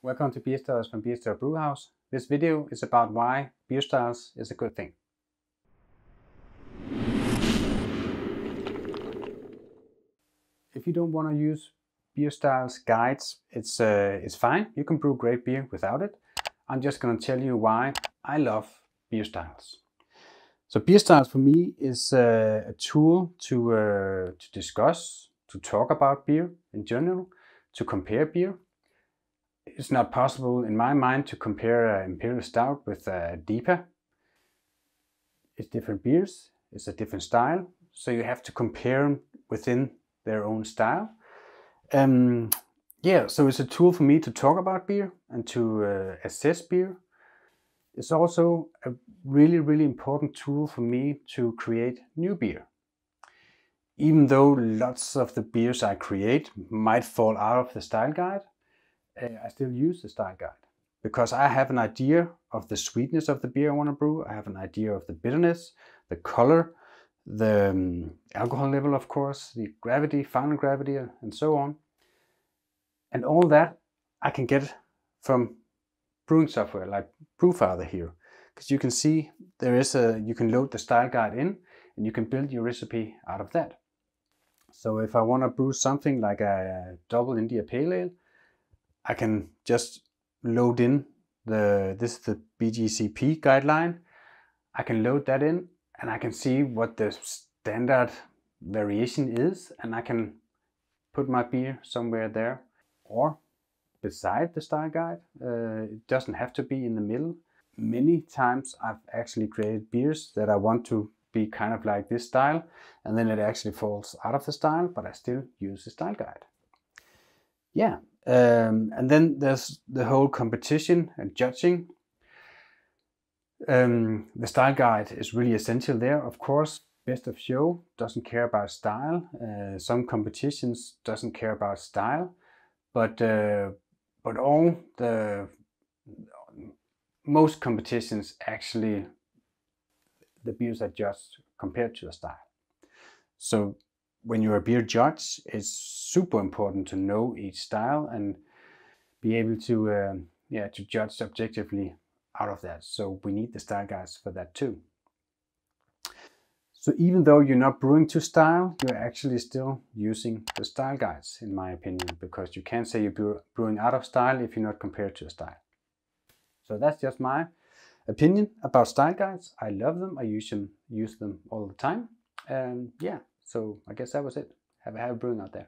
Welcome to Beerstories from Beerstory Brewhouse. This video is about why beer styles is a good thing. If you don't want to use beer styles guides, it's fine. You can brew great beer without it. I'm just going to tell you why I love beer styles. So beer styles for me is a tool to discuss, to talk about beer in general, to compare beer. It's not possible in my mind to compare Imperial Stout with DEPA. It's different beers, it's a different style, so you have to compare them within their own style. So it's a tool for me to talk about beer and to assess beer. It's also a really important tool for me to create new beer. Even though lots of the beers I create might fall out of the style guide, I still use the style guide because I have an idea of the sweetness of the beer I want to brew. I have an idea of the bitterness, the color, the alcohol level, of course, the gravity, final gravity, and so on. And all that I can get from brewing software like Brewfather here, because you can see you can load the style guide in and you can build your recipe out of that. So if I want to brew something like a double India Pale Ale, I can just load in this is the BGCP guideline. I can load that in and I can see what the standard variation is, and I can put my beer somewhere there or beside the style guide. It doesn't have to be in the middle. Many times I've actually created beers that I want to be kind of like this style, and then it actually falls out of the style, but I still use the style guide. Yeah. And then there's the whole competition and judging. The style guide is really essential there, of course. Best of show doesn't care about style. Some competitions doesn't care about style, but most competitions actually the beers are judged compared to the style. So when you're a beer judge, it's super important to know each style and be able to judge objectively out of that. So we need the style guides for that too. So even though you're not brewing to style, you're actually still using the style guides, in my opinion, because you can't say you're brewing out of style if you're not compared to a style. So that's just my opinion about style guides. I love them. I use them all the time. So I guess that was it. Have a brewing out there.